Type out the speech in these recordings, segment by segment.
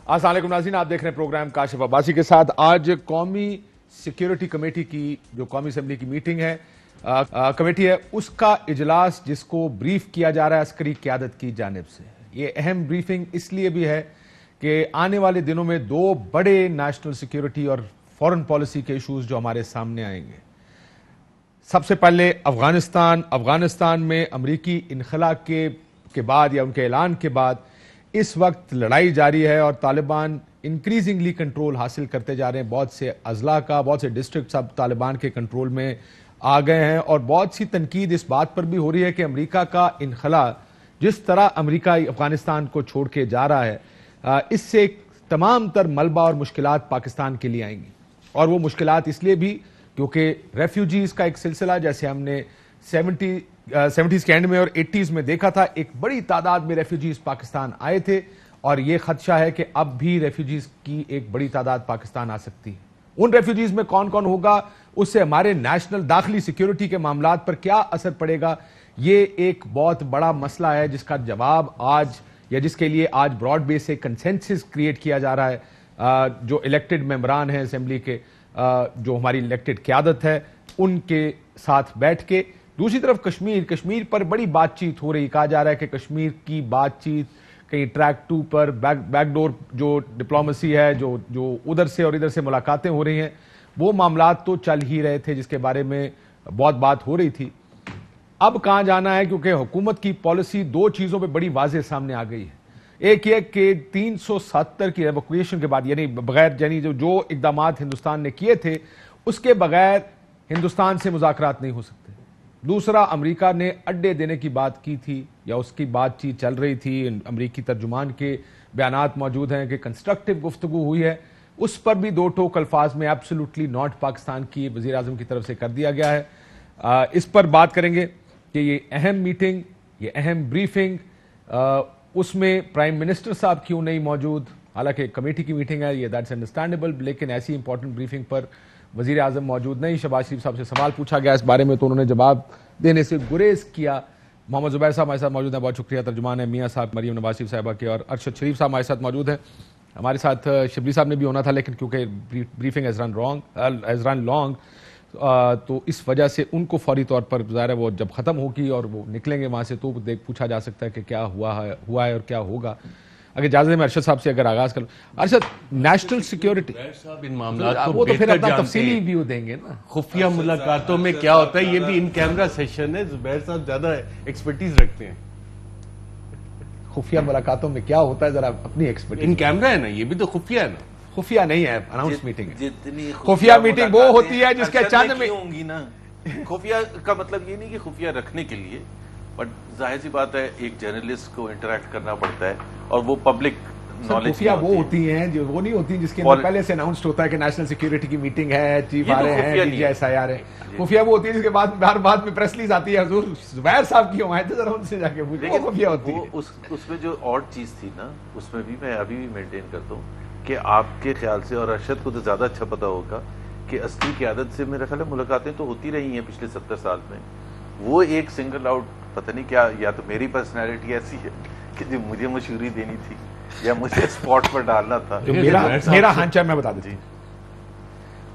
السلام علیکم ناظرین، آپ دیکھ رہے ہیں پروگرام کاشف عباسی کے ساتھ۔ آج قومی سیکیورٹی کمیٹی کی جو قومی اسمبلی کی میٹنگ ہے، کمیٹی ہے، اس کا اجلاس جس کو بریف کیا جا رہا ہے عسکری قیادت کی جانب سے۔ یہ اہم بریفنگ اس لیے بھی ہے کہ آنے والے دنوں میں دو بڑے نیشنل سیکیورٹی اور فورن پالیسی کے ایشوز جو ہمارے سامنے آئیں گے۔ سب سے پہلے افغانستان میں امریکی انخلا کے بعد یا ان کے اعلان کے بعد اس وقت لڑائی جاری ہے اور طالبان انکریزنگلی کنٹرول حاصل کرتے جا رہے ہیں۔ بہت سے اضلاع کا، بہت سے ڈسٹرکٹس اب طالبان کے کنٹرول میں آ گئے ہیں، اور بہت سی تنقید اس بات پر بھی ہو رہی ہے کہ امریکہ کا انخلا، جس طرح امریکہ افغانستان کو چھوڑ کے جا رہا ہے، اس سے تمام تر ملبہ اور مشکلات پاکستان کے لیے آئیں گی۔ اور وہ مشکلات اس لیے بھی کیونکہ ریفیوجیز کا ایک سلسلہ، جیسے ہم نے 70s کے اینڈ میں اور 80s میں دیکھا تھا، ایک بڑی تعداد میں ریفیوجیز پاکستان آئے تھے، اور یہ خدشہ ہے کہ اب بھی ریفیوجیز کی ایک بڑی تعداد پاکستان آ سکتی ہے۔ ان ریفیوجیز میں کون کون ہوگا، اس سے ہمارے نیشنل داخلی سیکیورٹی کے معاملات پر کیا اثر پڑے گا، یہ ایک بہت بڑا مسئلہ ہے جس کا جواب آج، یا جس کے لیے آج براڈ بیس سے کنسنسس کریٹ کیا جا رہا ہے۔ جو الیکٹڈ ممبران ہیں اسمبلی کے، جو ہماری الیکٹڈ قیادت ہے، ان کے ساتھ بیٹھ کے۔ دوسری طرف کشمیر پر بڑی بات چیت ہو رہی، کہا جا رہا ہے کہ کشمیر کی بات چیت کہیں ٹریک 2 پر بیک ڈور جو ڈپلومیسی ہے، جو ادھر سے اور ادھر سے ملاقاتیں ہو رہی ہیں، وہ معاملات تو چل ہی رہے تھے جس کے بارے میں بہت بات ہو رہی تھی۔ اب کہاں جانا ہے، کیونکہ حکومت کی پالیسی دو چیزوں پہ بڑی واضح سامنے آ گئی ہے۔ ایک یہ کہ 370 کی ایویکویشن کے بعد، یعنی بغیر جو اقدامات ہندوستان نے کیے تھے، اس کے بغیر ہندوستان سے مذاکرات نہیں ہو سکتے۔ دوسرا، امریکہ نے اڈے دینے کی بات کی تھی، یا اس کی بات چیت چل رہی تھی، امریکی ترجمان کے بیانات موجود ہیں کہ کنسٹرکٹیو گفتگو ہوئی ہے، اس پر بھی دو ٹوک الفاظ میں ایبسولوٹلی ناٹ پاکستان کی وزیر اعظم کی طرف سے کر دیا گیا ہے۔ اس پر بات کریں گے کہ یہ اہم میٹنگ، یہ اہم بریفنگ، اس میں پرائم منسٹر صاحب کیوں نہیں موجود؟ حالانکہ کمیٹی کی میٹنگ ہے، یہ دیٹس انڈرسٹینڈیبل، لیکن ایسی امپورٹنٹ بریفنگ پر وزیر اعظم موجود نہیں۔ شہباز شریف صاحب سے سوال پوچھا گیا اس بارے میں تو انہوں نے جواب دینے سے گریز کیا۔ محمد زبیر صاحب ہمارے ساتھ موجود ہیں، بہت شکریہ، ترجمان ہے میاں صاحب، مریم نواز شریف صاحبہ کے، اور ارشد شریف صاحب ہمارے ساتھ موجود ہیں۔ ہمارے ساتھ شبلی صاحب نے بھی ہونا تھا، لیکن کیونکہ بریفنگ ہیز رن لانگ، تو اس وجہ سے ان کو فوری طور پر ظاہر ہے وہ جب ختم ہوگی اور وہ نکلیں گے وہاں سے تو پوچھا جا سکتا ہے کہ کیا ہوا ہے اور کیا ہوگا۔ اگر اجازت ہے میں ارشد صاحب سے اگر آغاز کروں۔ ارشد، نیشنل سیکیورٹی صاحب ان معاملات کو وہ تو پھر اپنا جانتے تفصیلی ہیں۔ ویو دیں گے نا، خفیہ ملاقاتوں میں کیا ہوتا ہے، یہ بھی ان کیمرہ سیشن ہے، زبیر صاحب زیادہ ایکسپرٹیز رکھتے ہیں۔ خفیہ ملاقاتوں میں کیا ہوتا ہے، ذرا اپنی ایکسپرٹیز۔ ان کیمرہ ہے نا، یہ بھی تو خفیہ ہے نا۔ خفیہ نہیں ہے، اناؤنس میٹنگ ہے۔ جتنی خفیہ میٹنگ وہ ہوتی ہے جس کے چند میں ہوں گی نا۔ خفیہ کا مطلب یہ نہیں کہ خفیہ رکھنے کے لیے، بٹ ظاہر سی بات ہے ایک جرنلسٹ کو انٹریکٹ کرنا پڑتا ہے، اور وہ پبلک نالج خفیہ وہ ہوتی ہیں جو وہ نہیں ہوتی جس کے اندر پہلے سے اناؤنسڈ ہوتا ہے کہ نیشنل سیکیورٹی کی میٹنگ ہے، چیف آ رہے ہیں، ڈی جی ایس آئی آ رہے ہیں۔ خفیہ وہ ہوتی ہے جس کے بعد ہر بات میں پریس ریلیز آتی ہے، حضور زبیر صاحب کی حمایت ہے، ذرا ان سے جا کے پوچھیں، وہ خفیہ ہوتی ہے۔ اس میں جو اور چیز تھی نا، اس میں بھی میں ابھی بھی مینٹین کرتا ہوں کہ آپ کے خیال سے، اور ارشد کو تو زیادہ اچھا پتا ہوگا کہ عسکری قیادت سے میرا خیال ہے ملاقاتیں تو ہوتی رہی ہیں پچھلے 70 سال میں۔ وہ ایک سنگل آؤٹ پتہ نہیں کیا، یا تو میری پرسنالٹی ایسی ہے کہ جو مجھے مشہوری دینی تھی یا مجھے اسپاٹ پر ڈالنا تھا۔ میرا ہانچہ میں بتا دیتا ہوں،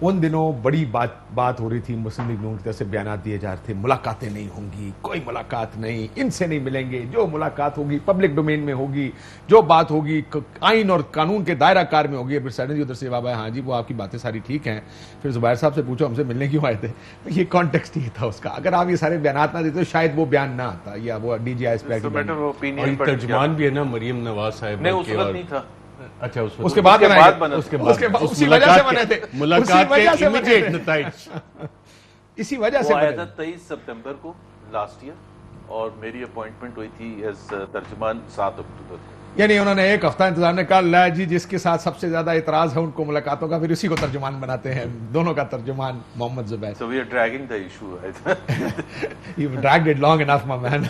ان دنوں بڑی بات ہو رہی تھی، مسلم لیگ نون کی طرف سے بیانات دیے جا رہے تھے، ملاقاتیں نہیں ہوں گی، کوئی ملاقات نہیں، ان سے نہیں ملیں گے، جو ملاقات ہوگی پبلک ڈومین میں ہوگی، جو بات ہوگی آئین اور قانون کے دائرہ کار میں ہوگی۔ پھر سڈنلی ادھر سے جواب ہے، ہاں جی وہ آپ کی باتیں ساری ٹھیک ہیں۔ پھر زبیر صاحب سے پوچھو ہم سے ملنے کیوں آئے تھے، یہ کانٹیکسٹ یہ تھا اس کا۔ اگر آپ یہ سارے بیانات نہ دیتے تو شاید وہ بیان نہ آتا، یا وہ ڈی جی ایس پہ ترجمان بھی ہے نا مریم نواز صاحب، نہیں اس وقت نہیں تھا، اچھا اس کے بعد اسی وجہ سے بنے تھے، ملاقات کے امیڈیٹ نتائج۔ اسی وجہ سے وہ آیا تھا 23 سپتمبر کو لاسٹ ایئر، اور میری اپوائنٹمنٹ ہوئی تھی ایز ترجمان 7 اکتوبر کو۔ یعنی انہوں نے ایک ہفتہ انتظار نے کہا لا جی جس کے ساتھ سب سے زیادہ اعتراض ہے ان کو ملاقاتوں کا، پھر اسی کو ترجمان بناتے ہیں، دونوں کا ترجمان محمد زبیر۔ So we are dragging the issue. You've dragged it long enough, my man.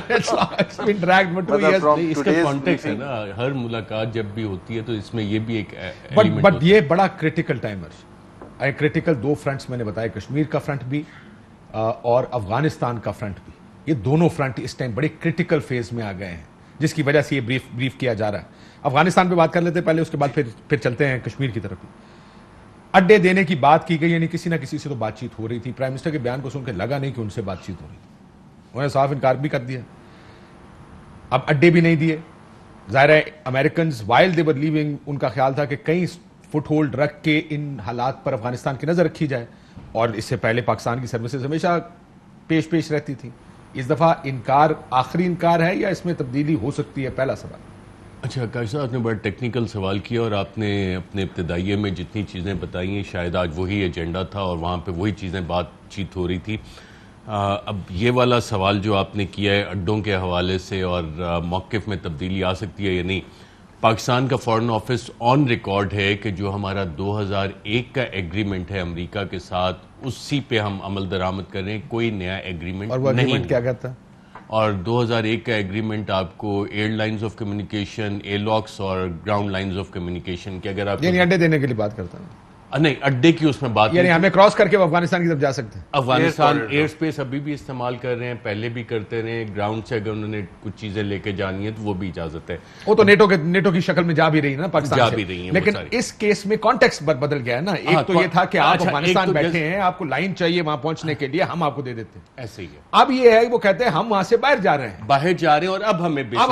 It's been dragged for 2 years. اس کا کانٹیکس ہے نا، ہر ملاقات جب بھی ہوتی ہے تو اس میں یہ بھی ایک ایلیمنٹ بٹ یہ بڑا کریٹیکل ٹائمر ہے، کریٹیکل دو فرنٹس میں نے بتایا، کشمیر کا فرنٹ بھی اور افغانستان کا فرنٹ بھی، یہ دونوں فرنٹ اس ٹائم بڑے کریٹیکل فیز میں آ گئے ہیں۔ جس کی وجہ سے یہ بریف کیا جا رہا ہے. افغانستان پہ بات کر لیتے پہلے, اس کے بعد پھر چلتے ہیں کشمیر کی طرف. اڈے دینے کی بات کی گئی, یعنی کسی نہ کسی سے تو بات چیت ہو رہی تھی. پرائم منسٹر کے بیان کو سن کے لگا نہیں کہ ان سے بات چیت ہو رہی تھی, انہوں نے صاف انکار بھی کر دیا. اب اڈے بھی نہیں دیے. ظاہر ہے Americans while they were living, ان کا خیال تھا کہ کہیں فٹ ہولڈ رکھ کے ان حالات پر افغانستان کی نظر رکھی جائے, اور اس سے پہلے پاکستان کی سروسز ہمیشہ پیش رہتی تھی. اس دفعہ انکار آخری انکار ہے یا اس میں تبدیلی ہو سکتی ہے, پہلا سوال. اچھا کاشف صاحب, آپ نے بڑا ٹیکنیکل سوال کیا, اور آپ نے اپنے ابتدائیے میں جتنی چیزیں بتائی ہیں شاید آج وہی ایجنڈا تھا اور وہاں پہ وہی چیزیں بات چیت ہو رہی تھی. اب یہ والا سوال جو آپ نے کیا ہے اڈوں کے حوالے سے اور موقف میں تبدیلی آ سکتی ہے یا نہیں, پاکستان کا فارن آفس آن ریکارڈ ہے کہ جو ہمارا 2001 کا ایگریمنٹ ہے امریکہ کے ساتھ, اسی پہ ہم عمل درآمد کر رہے ہیں, کوئی نیا ایگریمنٹ اور وہ ایگریمنٹ کیا کہتا ہے؟ اور 2001 کا ایگریمنٹ آپ کو ایئر لائنز آف کمیونیکیشن, ایلوکس اور گراؤنڈ لائنز آف کمیونیکیشن کے, اگر آپ یعنی اڈے دینے کے لیے بات کرتا ہوں, نہیں اڈے کی اس میں بات, یعنی ہمیں کراس کر کے وہ افغانستان کی طرف جا سکتے ہیں. افغانستان ایئر سپیس ابھی بھی استعمال کر رہے ہیں, پہلے بھی کرتے رہے ہیں. گراؤنڈ سے اگر انہوں نے کچھ چیزیں لے کے جانی ہے تو وہ بھی اجازت ہے. وہ تو نیٹو کی شکل میں جا بھی رہی ہے نا پاکستان جا سے, بھی رہی ہیں, لیکن اس کیس میں کانٹیکسٹ بدل گیا ہے نا. ایک تو یہ تھا کہ آپ افغانستان بیٹھے ہیں, آپ کو لائن چاہیے وہاں پہنچنے کے لیے, ہم آپ کو دے دیتے ہیں, ایسے ہی ہے. اب یہ ہے وہ کہتے ہیں ہم وہاں سے باہر جا رہے ہیں, باہر جا رہے ہیں, اور اب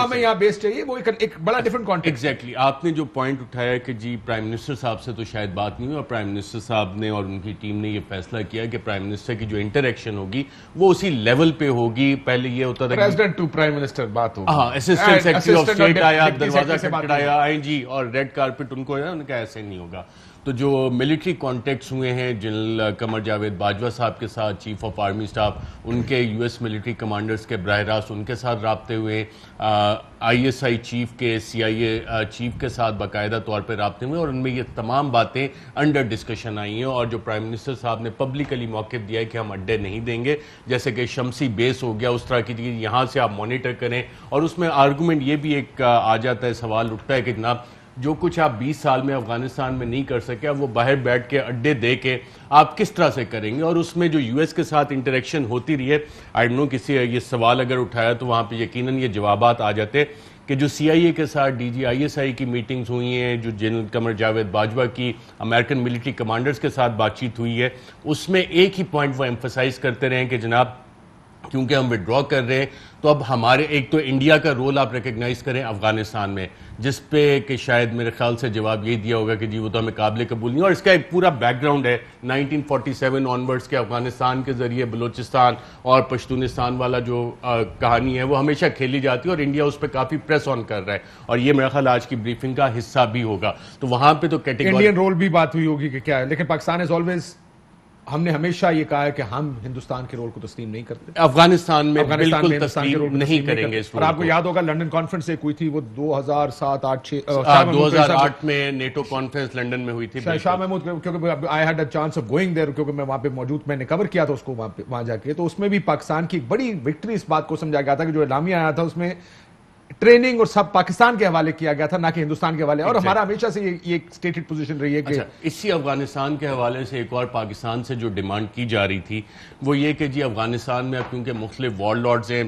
ہمیں یہاں بیس چاہیے. وہ ایک بڑا ڈفرنٹ کانٹیکسٹ. ایگزیکٹلی آپ نے جو پوائنٹ اٹھایا کہ جی پرائم منسٹر صاحب سے تو شاید بات نہیں ہوئی, اور پرائم منسٹر صاحب نے اور ان کی ٹیم نے یہ فیصلہ کیا کہ پرائم منسٹر کی جو انٹریکشن ہوگی وہ اسی لیول پہ ہوگی. پہلے یہ ہوتا تھا پریزیڈنٹ ٹو پرائم منسٹر بات ہوگی, ہاں اسسٹنٹ سیکرٹری آف اسٹیٹ آیا, دروازہ کھٹکھٹایا, آئیں جی, اور ریڈ کارپٹ ان کو ہے, ان کا ایسے نہیں ہوگا. تو جو ملٹری کانٹیکٹس ہوئے ہیں جنرل قمر جاوید باجوہ صاحب کے ساتھ, چیف آف آرمی اسٹاف, ان کے یو ایس ملٹری کمانڈرز کے براہ راست ان کے ساتھ رابطے ہوئے, آئی ایس آئی چیف کے, سی آئی اے چیف کے ساتھ باقاعدہ طور پہ رابطے ہوئے, اور ان میں یہ تمام باتیں انڈر ڈسکشن آئی ہیں. اور جو پرائم منسٹر صاحب نے پبلکلی موقف دیا ہے کہ ہم اڈے نہیں دیں گے, جیسے کہ شمسی بیس ہو گیا, اس طرح کی چیز یہاں سے آپ مانیٹر کریں. اور اس میں آرگومنٹ یہ بھی ایک آ جاتا ہے, سوال اٹھتا ہے کہ جناب جو کچھ آپ 20 سال میں افغانستان میں نہیں کر سکے, اب وہ باہر بیٹھ کے اڈے دے کے آپ کس طرح سے کریں گے. اور اس میں جو یو ایس کے ساتھ انٹریکشن ہوتی رہی ہے, آئی ڈونٹ نو کسی یہ سوال اگر اٹھایا تو وہاں پہ یقیناً یہ جوابات آ جاتے کہ جو سی آئی اے کے ساتھ D G I S I کی میٹنگز ہوئی ہیں, جو جنرل قمر جاوید باجوہ کی امریکن ملٹری کمانڈرز کے ساتھ بات چیت ہوئی ہے, اس میں ایک ہی پوائنٹ وہ ایمفسائز کرتے رہے کہ جناب کیونکہ ہم وڈرا کر رہے ہیں تو اب ہمارے ایک تو انڈیا کا رول آپ ریکگنائز کریں افغانستان میں, جس پہ کہ شاید میرے خیال سے جواب یہی دیا ہوگا کہ جی وہ تو ہمیں قابل قبول نہیں. اور اس کا ایک پورا بیک گراؤنڈ ہے 1947 آنورڈز کے افغانستان کے ذریعے بلوچستان اور پشتونستان والا جو کہانی ہے وہ ہمیشہ کھیلی جاتی ہے, اور انڈیا اس پہ کافی پریس آن کر رہا ہے, اور یہ میرا خیال آج کی بریفنگ کا حصہ بھی ہوگا. تو وہاں پہ تو کیٹیگری انڈین رول بھی بات ہوئی ہوگی کہ کیا ہے, لیکن پاکستان از آلویز, ہم نے ہمیشہ یہ کہا ہے کہ ہم ہندوستان کے رول کو تسلیم نہیں کرتے, افغانستان میں بالکل تسلیم نہیں کریں گے. اور آپ کو یاد ہوگا لنڈن کانفرنس ایک ہوئی تھی, وہ 2008 میں نیٹو کانفرنس لنڈن میں ہوئی تھی. شاہ محمود, کیونکہ I had a chance of going there, کیونکہ میں وہاں پہ موجود, میں نے کور کیا تھا اس کو وہاں جا کے, تو اس میں بھی پاکستان کی بڑی وکٹری اس بات کو سمجھا گیا تھا کہ جو اعلامیہ آیا تھا اس میں ٹریننگ اور سب پاکستان کے حوالے کیا گیا تھا, نہ کہ ہندوستان کے حوالے. اور ہمارا ہمیشہ سے یہ اسٹیٹڈ پوزیشن رہی ہے کہ اسی افغانستان کے حوالے سے ایک اور پاکستان سے جو ڈیمانڈ کی جا رہی تھی وہ یہ کہ جی افغانستان میں اب کیونکہ مختلف وار لارڈز ہیں,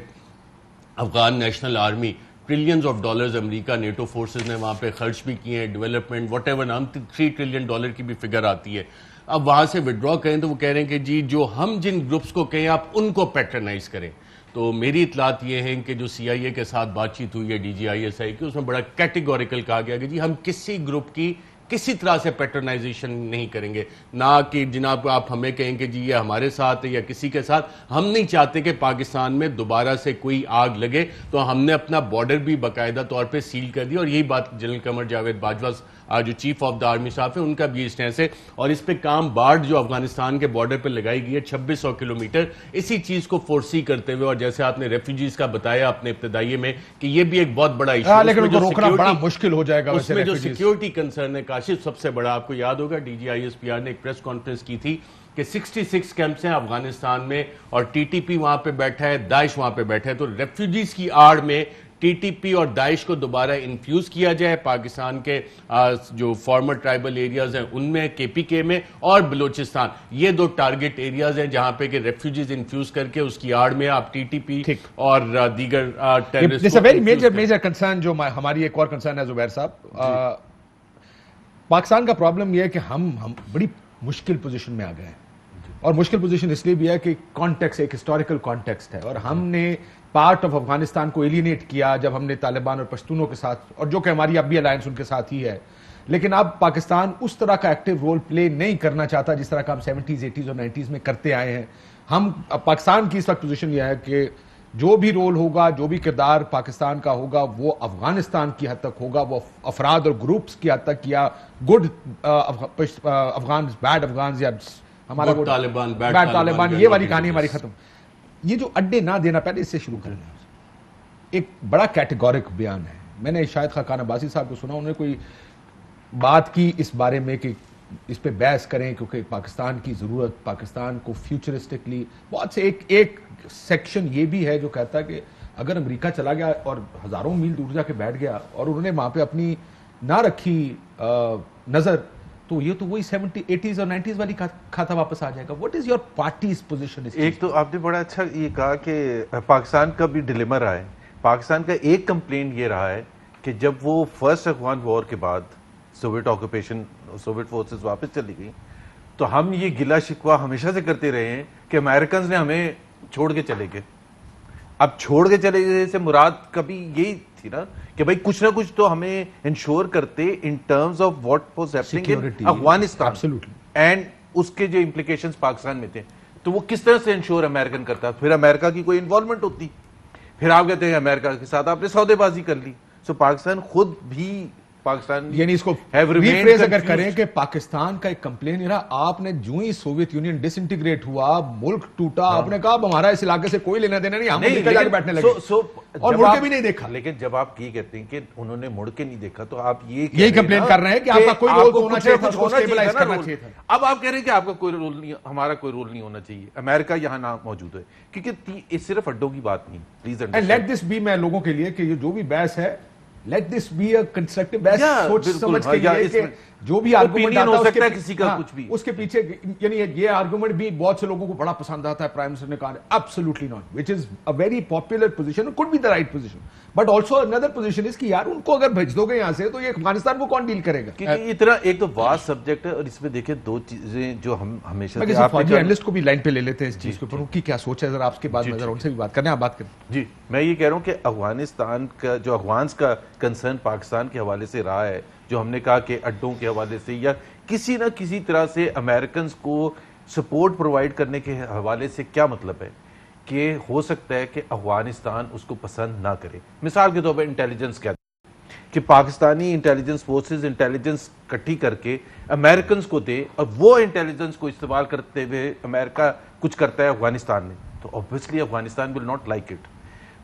Afghan national army trillions of dollars امریکہ نیٹو فورسز نے وہاں پہ خرچ بھی کیے ہیں, ڈیولپمنٹ وٹ ایور نام, $3 ٹریلین کی بھی فگر آتی ہے. اب وہاں سے وڈرا کریں تو وہ کہہ رہے ہیں کہ جی جو ہم جن گروپس کو کہیں آپ ان کو پیٹرنائز کریں. تو میری اطلاعات یہ ہیں کہ جو سی آئی اے کے ساتھ بات چیت ہوئی ہے D G I S I کی, اس میں بڑا کیٹیگوریکل کہا گیا کہ جی ہم کسی گروپ کی کسی طرح سے پیٹرنائزیشن نہیں کریں گے, نہ کہ جناب آپ ہمیں کہیں کہ جی یہ ہمارے ساتھ ہے یا کسی کے ساتھ. ہم نہیں چاہتے کہ پاکستان میں دوبارہ سے کوئی آگ لگے, تو ہم نے اپنا بارڈر بھی باقاعدہ طور پہ سیل کر دیا. اور یہی بات جنرل قمر جاوید باجوہ جو chief of the army staff ہے ان کا بھی اسٹینس ہے. اور اس پہ کام بارڈ جو افغانستان کے بارڈر پہ لگائی گئی ہے 2600 کلومیٹر, اسی چیز کو فورسی کرتے ہوئے, اور جیسے آپ نے ریفیوجیز کا بتایا اپنے ابتدائیے میں کہ یہ بھی ایک بہت بڑا ایشو ہے, لیکن ان کو روکنا بڑا مشکل ہو جائے گا. اس میں جو سیکیورٹی کنسرن ہے کاشف سب سے بڑا, آپ کو یاد ہوگا D G I S P R نے ایک پریس کانفرنس کی تھی کہ 66 کیمپس ہیں افغانستان میں, اور ٹی ٹی پی وہاں پہ بیٹھا ہے, داعش وہاں پہ بیٹھا ہے, تو ریفیوجیز کی آڑ میں ٹی ٹی پی اور داعش کو دوبارہ انفیوز کیا جائے پاکستان کے جو فارمر ٹرائبل ایریاز ہیں ان میں, کے پی کے میں اور بلوچستان, یہ 2 ٹارگٹ ایریاز ہیں جہاں پہ کہ ریفیوجیز انفیوز کر کے اس کی آڑ میں آپ ٹی ٹی پی اور دیگر ٹیررسٹ. میجر کنسرن جو ہماری ایک اور کنسرن ہے زبیر صاحب, پاکستان کا پرابلم یہ ہے کہ ہم بڑی مشکل پوزیشن میں آ گئے ہیں, اور مشکل پوزیشن اس لیے بھی ہے کہ کانٹیکسٹ ایک ہسٹوریکل کانٹیکسٹ ہے, اور ہم نے پارٹ آف افغانستان کو ایلینیٹ کیا جب ہم نے طالبان اور پشتونوں کے ساتھ, اور جو کہ ہماری اب بھی الائنس ان کے ساتھ ہی ہے, لیکن اب پاکستان اس طرح کا ایکٹیو رول پلے نہیں کرنا چاہتا جس طرح کا ہم 70s 80s اور 90s میں کرتے آئے ہیں. ہم پاکستان کی اس وقت پوزیشن یہ ہے کہ جو بھی رول ہوگا, جو بھی کردار پاکستان کا ہوگا, وہ افغانستان کی حد تک ہوگا, وہ افراد اور گروپس کی حد تک, یا گڈ افغان بیڈ افغانز یا ہمارا بیڈ طالبان, یہ والی کہانی ہماری ختم. یہ جو اڈے نہ دینا, پہلے اس سے شروع کرنا. ایک بڑا کیٹیگورک بیان ہے. میں نے شاہد خاقان عباسی صاحب کو سنا, انہوں نے کوئی بات کی اس بارے میں کہ اس پہ بحث کریں کیونکہ پاکستان کی ضرورت, پاکستان کو فیوچرسٹکلی بہت سے ایک سیکشن یہ بھی ہے جو کہتا ہے کہ اگر امریکہ چلا گیا اور ہزاروں میل دور جا کے بیٹھ گیا اور انہوں نے وہاں پہ اپنی نہ رکھی نظر, تو یہ تو وہی 70s 80s اور 90s والی کھاتا واپس آ جائے گا. What is your party's position? ایک تو آپ نے بڑا اچھا یہ کہا کہ پاکستان کا بھی ڈیلیما رہا ہے. پاکستان کا ایک کمپلینٹ یہ رہا ہے کہ جب وہ فرسٹ افغان وار کے بعد سوویٹ آکوپیشن, سوویٹ فورسز واپس چلی گئی, تو ہم یہ گلا شکوہ ہمیشہ سے کرتے رہے ہیں کہ امریکنز نے ہمیں چھوڑ کے چلے گئے. اب چھوڑ کے چلے گئے سے مراد کبھی یہی تھی نا کہ بھائی کچھ نہ کچھ تو ہمیں انشور کرتے in terms of what was happening in Afghanistan and اس کے جو امپلیکیشنز پاکستان میں تھے. تو وہ کس طرح سے انشور امریکن کرتا, پھر امریکہ کی کوئی انوالومنٹ ہوتی, پھر آپ کہتے ہیں امریکہ کے ساتھ آپ نے سودے بازی کر لی. سو پاکستان خود بھی پاکستان یعنی اس کو ریفریز اگر کریں کہ پاکستان کا ایک کمپلین یہ رہا, آپ نے جو ہی سوویت یونین ڈس انٹیگریٹ ہوا, ملک ٹوٹا, آپ نے کہا اب ہمارا اس علاقے سے کوئی لینا دینا نہیں, ہم امریکہ جا کے بیٹھنے لگے اور مڑ کے بھی نہیں دیکھا. لیکن جب آپ یہ کہتے ہیں کہ انہوں نے مڑ کے نہیں دیکھا, تو آپ یہی کمپلین کر رہے ہیں کہ آپ کا کوئی رول ہونا چاہیے تھا, اس کو سٹیبلائز کرنا چاہیے تھا. اب آپ کہہ رہے ہیں کہ آپ کا کوئی رول نہیں, ہمارا کوئی رول نہیں ہونا چاہیے, امریکہ یہاں نہ موجود ہے, کیونکہ یہ صرف اڈوں کی بات نہیں. پلیز لیٹ دس بی, میں لوگوں کے لیے کہ یہ جو بھی بحث ہے, let this be a constructive بحث, سوچ سمجھ کے یہ کہ جو بھی آرگومنٹ آتا ہے ہو سکتا ہے کسی کا کچھ بھی, اس کے پیچھے یعنی یہ آرگومنٹ بھی بہت سے لوگوں کو بڑا پسند آتا ہے. پرائم منسٹر نے کہا absolutely not, which is a very popular position, could be the right position, but also another position is کہ یار ان کو اگر بھیج دو گے یہاں سے تو یہ افغانستان کو کون ڈیل کرے گا. کیونکہ اتنا ایک تو واسٹ سبجیکٹ ہے, اور اس میں دیکھیں 2 چیزیں جو ہم ہمیشہ میں کسی فوجی اینالسٹ کو بھی لائن پہ لے لیتے ہیں اس چیز کے اوپر, ان کی کیا سوچ ہے ذرا آپ کے بعد میں ذرا ان سے بھی بات کریں. آپ بات کریں. جی, میں یہ کہہ رہا ہوں کہ افغانستان کا جو افغانز کا کنسرن پاکستان کے حوالے سے رہا ہے, جو ہم نے کہا کہ اڈوں کے حوالے سے یا کسی نہ کسی طرح سے امریکنز کو سپورٹ پرووائڈ کرنے کے حوالے سے, کیا مطلب ہے کہ ہو سکتا ہے کہ افغانستان اس کو پسند نہ کرے. مثال کے طور پر انٹیلیجنس کہتے ہیں کہ پاکستانی انٹیلیجنس فورسز انٹیلیجنس کٹھی کر کے امریکنز کو دے, اور وہ انٹیلیجنس کو استعمال کرتے ہوئے امریکہ کچھ کرتا ہے افغانستان میں, تو obviously Afghanistan will not like it.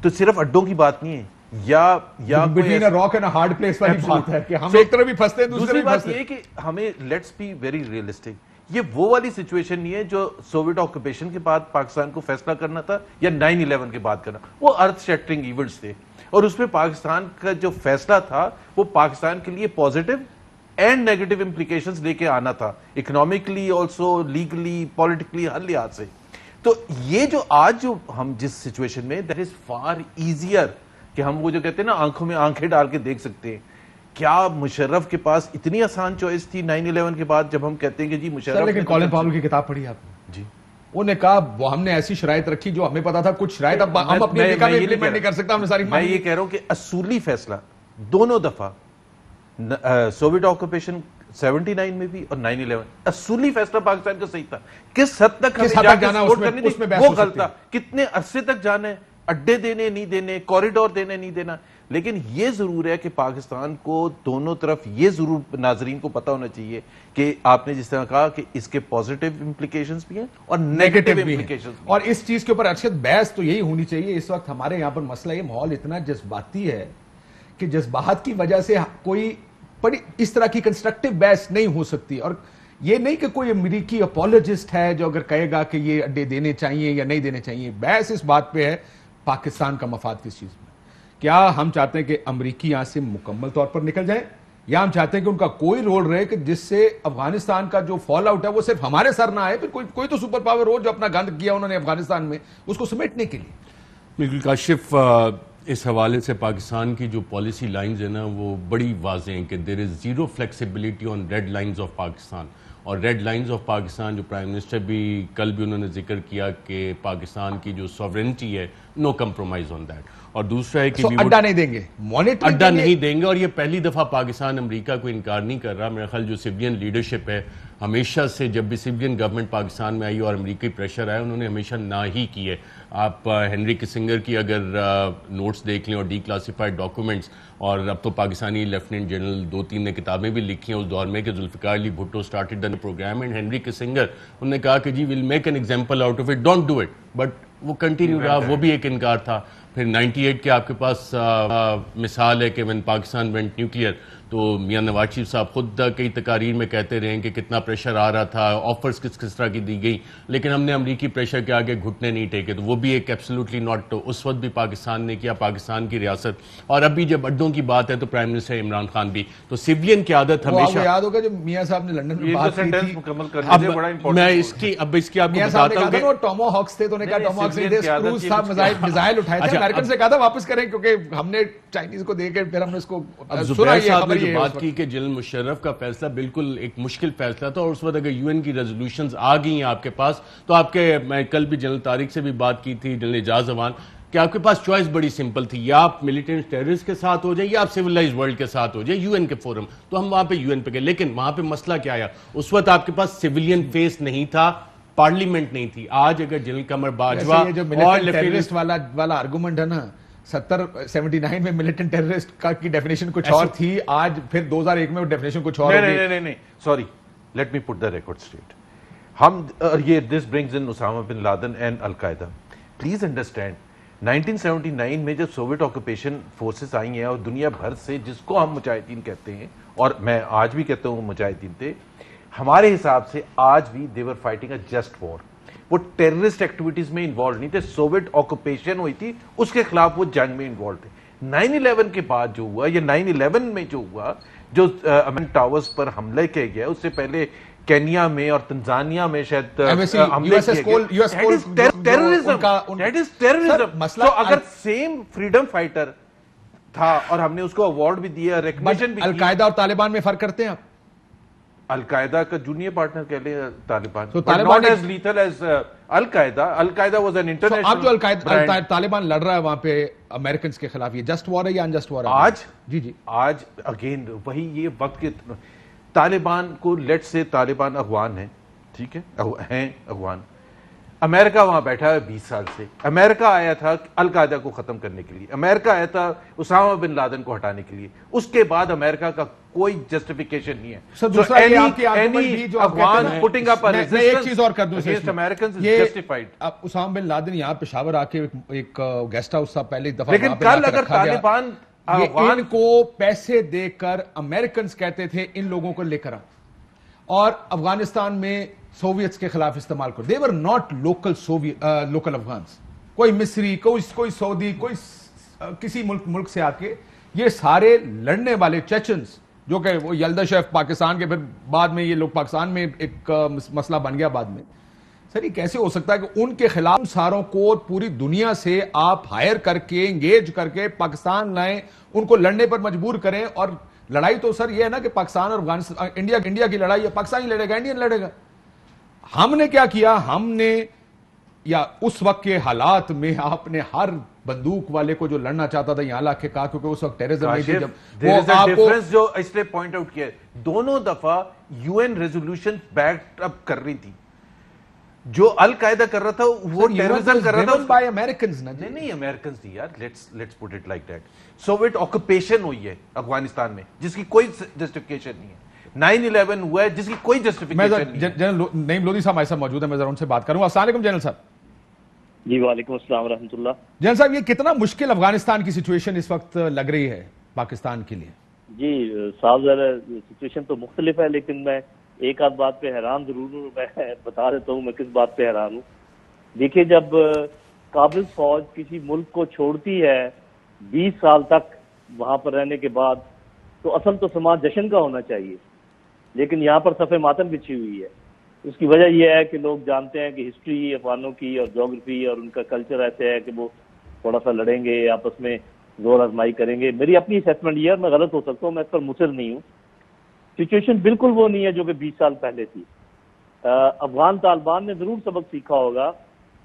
تو صرف اڈوں کی بات نہیں ہے, یا between a rock and a hard place والی بات ہے کہ ہم ایک طرف بھی پھنستے ہیں, دوسری بات یہ ہے کہ ہمیں لیٹس بی ویری ریئلسٹک. یہ وہ والی سچویشن نہیں ہے جو سوویٹ آکوپیشن کے بعد پاکستان کو فیصلہ کرنا تھا یا 9/11 کے بعد کرنا. وہ ارتھ شیٹرنگ ایونٹس تھے, اور اس میں پاکستان کا جو فیصلہ تھا وہ پاکستان کے لیے پازیٹیو اینڈ نیگیٹو امپلیکیشنز لے کے آنا تھا, اکنامکلی آلسو, لیگلی, پولیٹیکلی, ہر لحاظ سے. تو یہ جو آج جو ہم جس سچویشن میں, دیٹ از فار ایزیئر کہ ہم وہ جو کہتے ہیں نا آنکھوں میں آنکھیں ڈال کے دیکھ سکتے ہیں. کیا مشرف کے پاس اتنی آسان چوائس تھی 9/11 کے بعد, جب ہم کہتے ہیں کہ جی مشرف. لیکن کالن پاول کی کتاب پڑھی آپ نے؟ جی, انہوں نے کہا وہ ہم نے ایسی شرائط رکھی جو ہمیں پتا تھا کچھ شرائط اب ہم اپنی امریکہ میں امپلیمنٹ نہیں کر سکتا, ہم نے ساری. میں یہ کہہ رہا ہوں کہ اصولی فیصلہ دونوں دفعہ سوویٹ آکوپیشن 79 میں بھی اور 9/11 اصولی فیصلہ پاکستان کا صحیح تھا. کس حد تک جانا اس میں وہ غلط تھا, کتنے عرصے تک جانا ہے, اڈے دینے نہیں دینے, کوریڈور دینے نہیں دینا. لیکن یہ ضرور ہے کہ پاکستان کو دونوں طرف یہ ضرور ناظرین کو پتا ہونا چاہیے کہ آپ نے جس طرح کہا کہ اس کے پازیٹیو امپلیکیشنز بھی ہیں اور نیگیٹو امپلیکیشنز بھی. اور اس چیز کے اوپر ارشد بحث تو یہی ہونی چاہیے. اس وقت ہمارے یہاں پر مسئلہ یہ ماحول اتنا جذباتی ہے کہ جذبات کی وجہ سے کوئی بڑی اس طرح کی کنسٹرکٹیو بحث نہیں ہو سکتی. اور یہ نہیں کہ کوئی امریکی اپولوجسٹ ہے جو اگر کہے گا کہ یہ اڈے دینے چاہیے یا نہیں دینے چاہیے. بحث اس بات پہ ہے پاکستان کا مفاد کس چیز میں, کیا ہم چاہتے ہیں کہ امریکی یہاں سے مکمل طور پر نکل جائیں یا ہم چاہتے ہیں کہ ان کا کوئی رول رہے کہ جس سے افغانستان کا جو فال آؤٹ ہے وہ صرف ہمارے سر نہ آئے, پھر کوئی تو سپر پاور ہو جو اپنا گند کیا انہوں نے افغانستان میں اس کو سمیٹنے کے لیے. بالکل کاشف, اس حوالے سے پاکستان کی جو پالیسی لائنز ہیں نا وہ بڑی واضح ہیں کہ there is zero flexibility on red lines of Pakistan. اور ریڈ لائنز آف پاکستان جو پرائم منسٹر بھی کل بھی انہوں نے ذکر کیا کہ پاکستان کی جو سوورنٹی ہے, نو کمپرومائز آن دیٹ. اور دوسرا ہے کہ اڈا نہیں دیں گے, اڈا نہیں دیں گے. اور یہ پہلی دفعہ پاکستان امریکہ کو انکار نہیں کر رہا. میرا خیال جو سویلین لیڈرشپ ہے ہمیشہ سے, جب بھی سویلین گورنمنٹ پاکستان میں آئی اور امریکی پریشر آیا, انہوں نے ہمیشہ نہ ہی کی ہے. آپ ہنری کسنگر کی اگر نوٹس دیکھ لیں اور ڈی کلاسیفائڈ ڈاکومنٹس, اور اب تو پاکستانی لیفٹیننٹ جنرل 2-3 نے کتابیں بھی لکھی ہیں اس دور میں کہ Zulfikar Ali Bhutto started the program, and Henry Kissinger انہوں نے کہا کہ جی we'll make an example out of it, don't do it. But وہ کنٹینیو رہا, وہ بھی ایک انکار تھا. پھر 98 کے آپ کے پاس مثال ہے کہ when پاکستان went nuclear, تو میاں نواز شریف صاحب خود کئی تقاریر میں کہتے رہے کہ کتنا پریشر آ رہا تھا, آفرز کس طرح کی دی گئی, لیکن ہم نے امریکی پریشر کے آگے گھٹنے نہیں ٹیکے. تو وہ بھی ایک ایبسولوٹلی ناٹ, اس وقت بھی پاکستان نے کیا, پاکستان کی ریاست. اور ابھی جب اڈوں کی بات ہے تو پرائم منسٹر عمران خان بھی, تو سیویلین کی عادت ہمیشہ یاد ہوگا جو میاں صاحب نے لندن میں بات کی تھی. میں اس کی آپ کو بتاتا ہوں کہ وہ ٹومو ہاکس تھے, تو نے کہا ٹومو ہاکس تھے, اسکروز تھا, میزائل اٹھائے تھے, امریکن سے کہا تھا واپس کریں کیونکہ ہم نے چائنیز کو دے کے پھر ہم نے اس کو سنا. یہ خبر یہ بات کی کہ جنرل مشرف کا فیصلہ بالکل ایک مشکل فیصلہ تھا, اور اس وقت اگر یو این کی ریزولوشنز آ گئی ہیں آپ کے پاس, تو آپ کے, میں کل بھی جنرل طارق سے بھی بات کی تھی, جنرل اعجاز امان, کہ آپ کے پاس چوائس بڑی سمپل تھی, یا آپ ملیٹنٹ ٹیررسٹ کے ساتھ ہو جائیں یا آپ سیولائزڈ ورلڈ کے ساتھ ہو جائیں, یو این کے فورم. تو ہم وہاں پہ یو این پہ گئے, لیکن وہاں پہ مسئلہ کیا آیا, اس وقت آپ کے پاس سیولین فیس نہیں تھا, پارلیمنٹ نہیں تھی. آج اگر جنرل قمر باجوہ اور ٹیررسٹ والا آرگومنٹ ہے نا, 79 میں ملیٹنٹ ٹیررسٹ کی ڈیفینیشن کچھ اور تھی, آج پھر 2001 میں وہ ڈیفینیشن کچھ اور ہوگی. نہیں, sorry, let me put the record straight. ہم یہ this brings in Osama bin Laden and al Qaeda. Please understand 1979 میں جب سوویت آکوپیشن فورسز آئی ہیں اور دنیا بھر سے, جس کو ہم مجاہدین کہتے ہیں, اور میں آج بھی کہتا ہوں مجاہدین تھے, ہمارے حساب سے آج بھی they were fighting a just war. وہ ٹیررسٹ ایکٹیویٹیز میں انوالو نہیں تھے, سوویت آکوپیشن ہوئی تھی اس کے خلاف وہ جنگ میں انوالو تھے. 9/11 کے بعد جو ہوا, یا 9/11 میں جو ہوا, جو ٹاورز پر حملے کیا گیا, اس سے پہلے کینیا میں اور تنزانیہ میں شاید ٹیررزم. اگر سیم فریڈم فائٹر تھا اور ہم نے اس کو ایوارڈ بھی دیا, ریکگنیشن بھی. القاعدہ اور طالبان میں فرق کرتے ہیں آپ؟ القاعدہ کا جونیئر پارٹنر کہہ لیں Taliban, not as lethal as al Qaeda. Al Qaeda was an international. اب جو طالبان لڑ رہا ہے وہاں پہ امریکنز کے خلاف, یہ جسٹ وار ہے یا انجسٹ وار ہے آج؟ جی آج اگین وہی یہ وقت کے طالبان کو, لیٹ سے طالبان افغان ہیں, ٹھیک ہے, ہیں افغان. امریکہ وہاں بیٹھا ہے 20 سال سے. امریکہ آیا تھا القاعدہ کو ختم کرنے کے لیے, امریکہ آیا تھا اسامہ بن لادن کو ہٹانے کے لیے. اس کے بعد امریکہ کا کوئی جسٹیفیکیشن نہیں ہے. ایک چیز اور کر دوں, اسامہ بن لادن یہاں پشاور آ کے ایک گیسٹ ہاؤس تھا پہلی دفعہ, لیکن کل اگر طالبان ان کو پیسے دے کر امریکنز کہتے تھے ان لوگوں کو لے کر آؤ اور افغانستان میں سوویتس کے خلاف استعمال کرو. they were not local Afghans, کوئی مصری, کوئی سعودی, کوئی کسی ملک سے آ کے, یہ سارے لڑنے والے چیچنز جو کہ وہ یلدا شیف پاکستان کے, پھر بعد میں یہ لوگ پاکستان میں ایک مسئلہ بن گیا بعد میں. سر یہ کیسے ہو سکتا ہے کہ ان کے خلاف ساروں کو پوری دنیا سے آپ ہائر کر کے, انگیج کر کے پاکستان لائیں, ان کو لڑنے پر مجبور کریں. اور لڑائی تو سر یہ ہے نا کہ پاکستان اور افغانستان, انڈیا کی لڑائی ہے, پاکستان ہی لڑے گا, انڈین لڑے گا. ہم نے کیا کیا, ہم نے, یا اس وقت کے حالات میں آپ نے ہر بندوق والے کو جو لڑنا چاہتا تھا یہاں لا کے کہا, کیونکہ اس وقت ٹیررزم نہیں تھی. جب وہ آپ کو جو اس نے پوائنٹ آؤٹ کیا, دونوں دفعہ U N resolution back up کر رہی تھی. جو القاعدہ کر رہا تھا وہ ٹیررزم کر رہا تھا بائی امریکنز. نہیں امریکنز نہیں یار, let's put it like that. Soviet occupation ہوئی ہے افغانستان میں جس کی کوئی جسٹیفیکیشن نہیں ہے. 9/11 ہوا ہے جس کی کوئی جسٹیفیکیشن نہیں ہے. جنرل نعیم لودھی صاحب ہمارے ساتھ موجود ہیں, میں ذرا ان سے بات کروں. السلام علیکم جنرل صاحب. جی وعلیکم السلام ورحمۃ اللہ. جنرل صاحب یہ کتنا مشکل افغانستان کی سچویشن اس وقت لگ رہی ہے پاکستان کے لیے؟ جی صاحب ذرا سچویشن تو مختلف ہے, لیکن میں ایک آدھ بات پہ حیران ضرور ہوں. میں بتا دیتا ہوں میں کس بات پہ حیران ہوں. دیکھیے جب قابل فوج کسی ملک کو چھوڑتی ہے 20 سال تک وہاں پر رہنے کے بعد تو اصل تو سماج جشن کا ہونا چاہیے، لیکن یہاں پر صف ماتم بچھی ہوئی ہے۔ اس کی وجہ یہ ہے کہ لوگ جانتے ہیں کہ ہسٹری افغانوں کی اور جغرافی اور ان کا کلچر ایسے ہے کہ وہ تھوڑا سا لڑیں گے، آپس میں زور آزمائی کریں گے۔ میری اپنی اسیسمنٹ یہ ہے، میں غلط ہو سکتا ہوں، میں اس پر مصر نہیں ہوں۔ سچویشن بالکل وہ نہیں ہے جو کہ 20 سال پہلے تھی۔ افغان طالبان نے ضرور سبق سیکھا ہوگا،